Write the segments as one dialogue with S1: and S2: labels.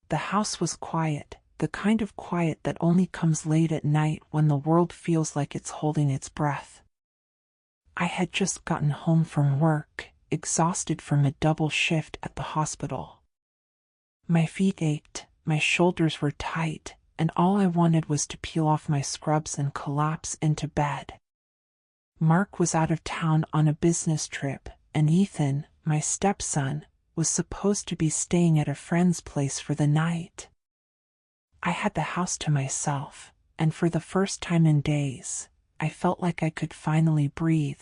S1: The house was quiet, the kind of quiet that only comes late at night when the world feels like it's holding its breath. I had just gotten home from work, exhausted from a double shift at the hospital. My feet ached, my shoulders were tight, and all I wanted was to peel off my scrubs and collapse into bed. Mark was out of town on a business trip, and Ethan, my stepson, was supposed to be staying at a friend's place for the night. I had the house to myself, and for the first time in days, I felt like I could finally breathe.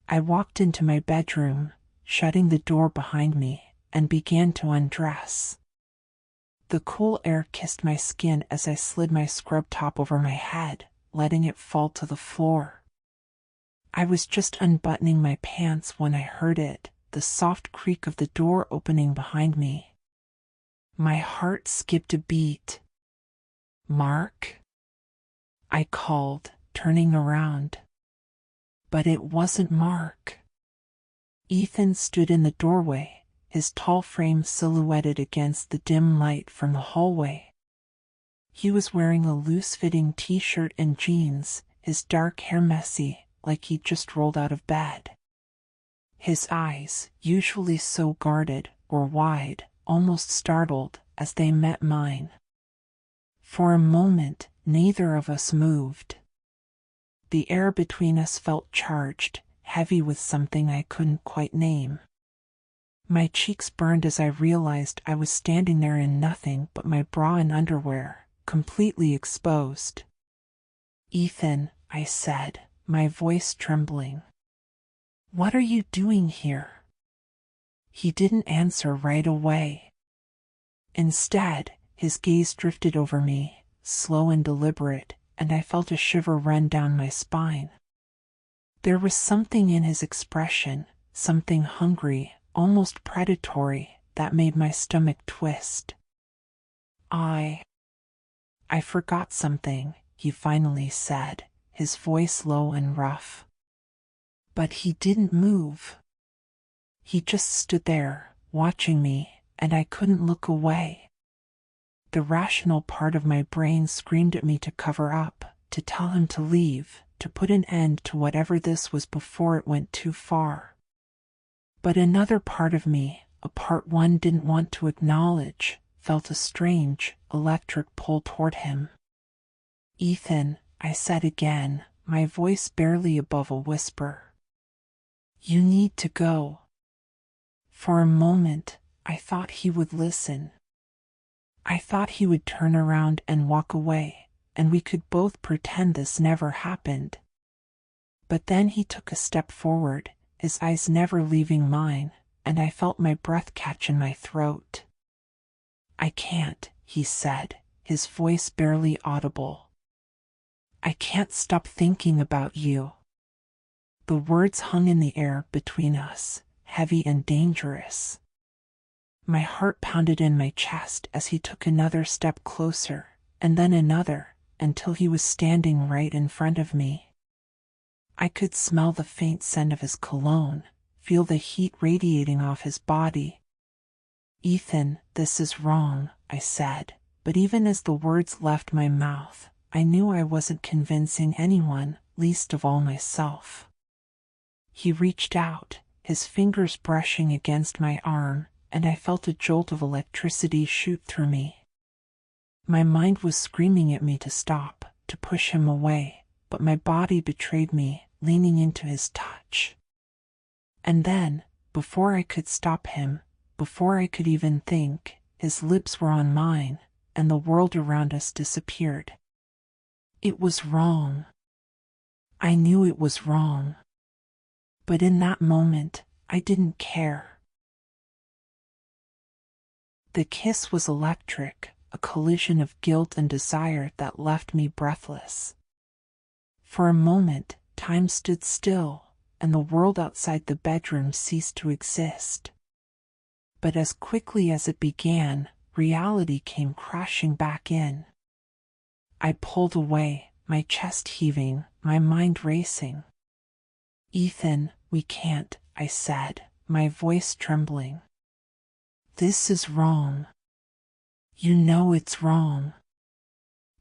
S1: I walked into my bedroom, shutting the door behind me, and began to undress. The cool air kissed my skin as I slid my scrub top over my head, letting it fall to the floor. I was just unbuttoning my pants when I heard it, the soft creak of the door opening behind me. My heart skipped a beat. "Mark?" I called, turning around. But it wasn't Mark. Ethan stood in the doorway, his tall frame silhouetted against the dim light from the hallway. He was wearing a loose-fitting t-shirt and jeans, his dark hair messy, like he'd just rolled out of bed. His eyes, usually so guarded, were wide, almost startled, as they met mine. For a moment, neither of us moved. The air between us felt charged, heavy with something I couldn't quite name. My cheeks burned as I realized I was standing there in nothing but my bra and underwear, completely exposed. "Ethan," I said, my voice trembling. "What are you doing here?" He didn't answer right away. Instead, his gaze drifted over me, slow and deliberate, and I felt a shiver run down my spine. There was something in his expression, something hungry, almost predatory, that made my stomach twist. I forgot something," he finally said, his voice low and rough. But he didn't move. He just stood there, watching me, and I couldn't look away. The rational part of my brain screamed at me to cover up, to tell him to leave, to put an end to whatever this was before it went too far. But another part of me, a part one didn't want to acknowledge, felt a strange, electric pull toward him. "Ethan," I said again, my voice barely above a whisper. "You need to go." For a moment, I thought he would listen. I thought he would turn around and walk away, and we could both pretend this never happened. But then he took a step forward, his eyes never leaving mine, and I felt my breath catch in my throat. "I can't," he said, his voice barely audible. "I can't stop thinking about you." The words hung in the air between us, heavy and dangerous. My heart pounded in my chest as he took another step closer, and then another, until he was standing right in front of me. I could smell the faint scent of his cologne, feel the heat radiating off his body. "Ethan, this is wrong," I said, but even as the words left my mouth, I knew I wasn't convincing anyone, least of all myself. He reached out, his fingers brushing against my arm, and I felt a jolt of electricity shoot through me. My mind was screaming at me to stop, to push him away, but my body betrayed me, leaning into his touch. And then, before I could stop him, before I could even think, his lips were on mine, and the world around us disappeared. It was wrong. I knew it was wrong. But in that moment, I didn't care. The kiss was electric, a collision of guilt and desire that left me breathless. For a moment, time stood still, and the world outside the bedroom ceased to exist. But as quickly as it began, reality came crashing back in. I pulled away, my chest heaving, my mind racing. "Ethan, we can't," I said, my voice trembling. "This is wrong." You know it's wrong.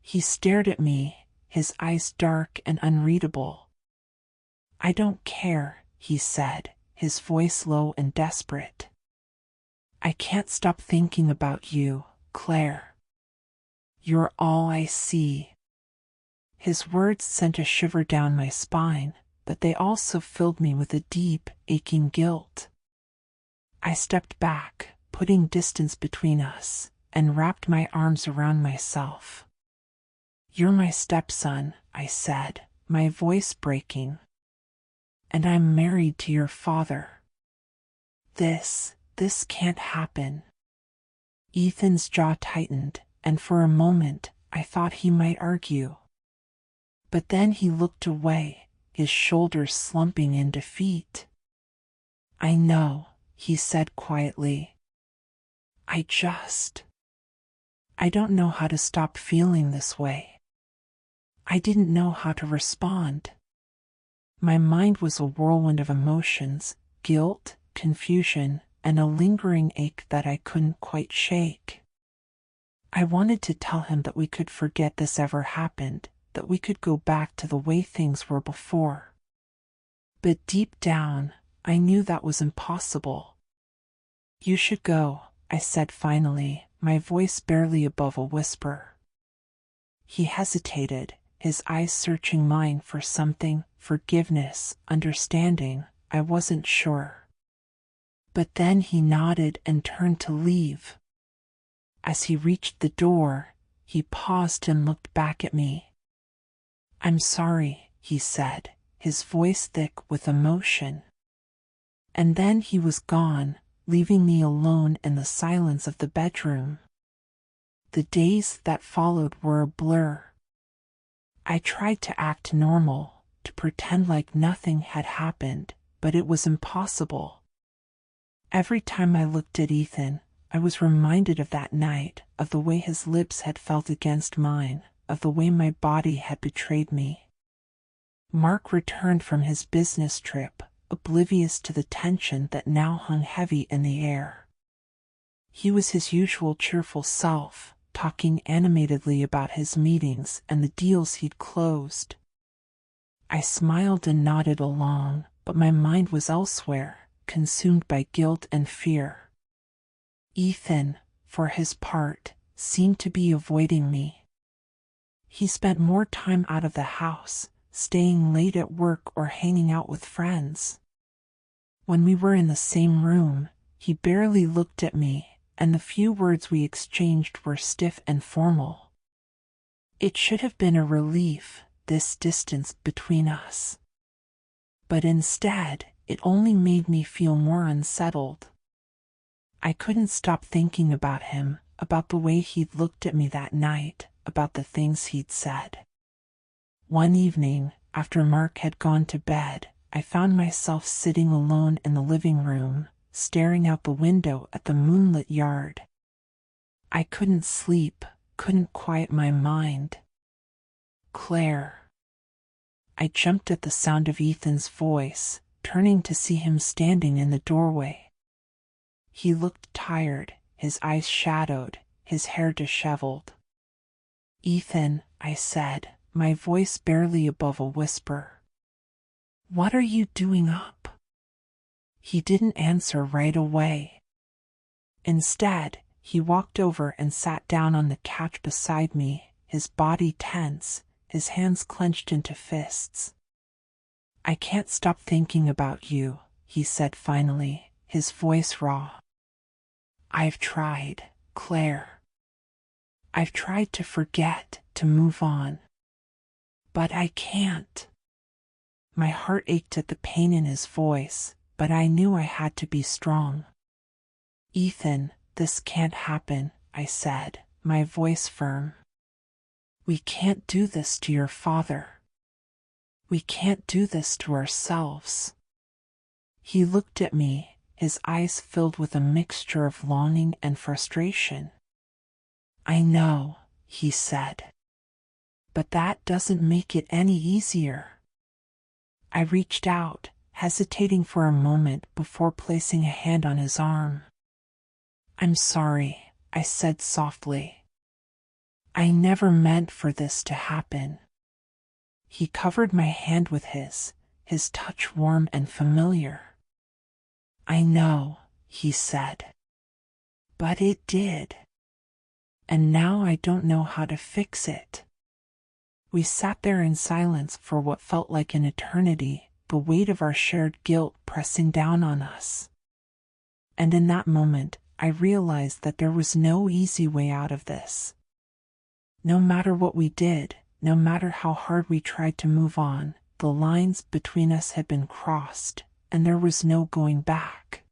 S1: He stared at me, his eyes dark and unreadable. I don't care, he said, his voice low and desperate. I can't stop thinking about you, Claire. You're all I see. His words sent a shiver down my spine, but they also filled me with a deep, aching guilt. I stepped back, putting distance between us, and wrapped my arms around myself. You're my stepson, I said, my voice breaking. And I'm married to your father. This can't happen. Ethan's jaw tightened, and for a moment I thought he might argue. But then he looked away, his shoulders slumping in defeat. I know, he said quietly. I don't know how to stop feeling this way. I didn't know how to respond. My mind was a whirlwind of emotions, guilt, confusion, and a lingering ache that I couldn't quite shake. I wanted to tell him that we could forget this ever happened, that we could go back to the way things were before. But deep down, I knew that was impossible. You should go, I said finally, my voice barely above a whisper. He hesitated, his eyes searching mine for something, forgiveness, understanding, I wasn't sure. But then he nodded and turned to leave. As he reached the door, he paused and looked back at me. I'm sorry, he said, his voice thick with emotion. And then he was gone, leaving me alone in the silence of the bedroom. The days that followed were a blur. I tried to act normal, to pretend like nothing had happened, but it was impossible. Every time I looked at Ethan, I was reminded of that night, of the way his lips had felt against mine, of the way my body had betrayed me. Mark returned from his business trip, oblivious to the tension that now hung heavy in the air. He was his usual cheerful self, talking animatedly about his meetings and the deals he'd closed. I smiled and nodded along, but my mind was elsewhere, consumed by guilt and fear. Ethan, for his part, seemed to be avoiding me. He spent more time out of the house, staying late at work or hanging out with friends. When we were in the same room, he barely looked at me, and the few words we exchanged were stiff and formal. It should have been a relief, this distance between us. But instead, it only made me feel more unsettled. I couldn't stop thinking about him, about the way he'd looked at me that night, about the things he'd said. One evening, after Mark had gone to bed, I found myself sitting alone in the living room, staring out the window at the moonlit yard. I couldn't sleep, couldn't quiet my mind. Claire. I jumped at the sound of Ethan's voice, turning to see him standing in the doorway. He looked tired, his eyes shadowed, his hair disheveled. Ethan, I said, my voice barely above a whisper. What are you doing up? He didn't answer right away. Instead, he walked over and sat down on the couch beside me, his body tense, his hands clenched into fists. I can't stop thinking about you, he said finally, his voice raw. I've tried, Claire. I've tried to forget, to move on. But I can't. My heart ached at the pain in his voice, but I knew I had to be strong. Ethan, this can't happen, I said, my voice firm. We can't do this to your father. We can't do this to ourselves. He looked at me, his eyes filled with a mixture of longing and frustration. I know, he said. But that doesn't make it any easier. I reached out, hesitating for a moment before placing a hand on his arm. I'm sorry, I said softly. I never meant for this to happen. He covered my hand with his touch warm and familiar. I know, he said. But it did. And now I don't know how to fix it. We sat there in silence for what felt like an eternity, the weight of our shared guilt pressing down on us. And in that moment, I realized that there was no easy way out of this. No matter what we did, no matter how hard we tried to move on, the lines between us had been crossed, and there was no going back.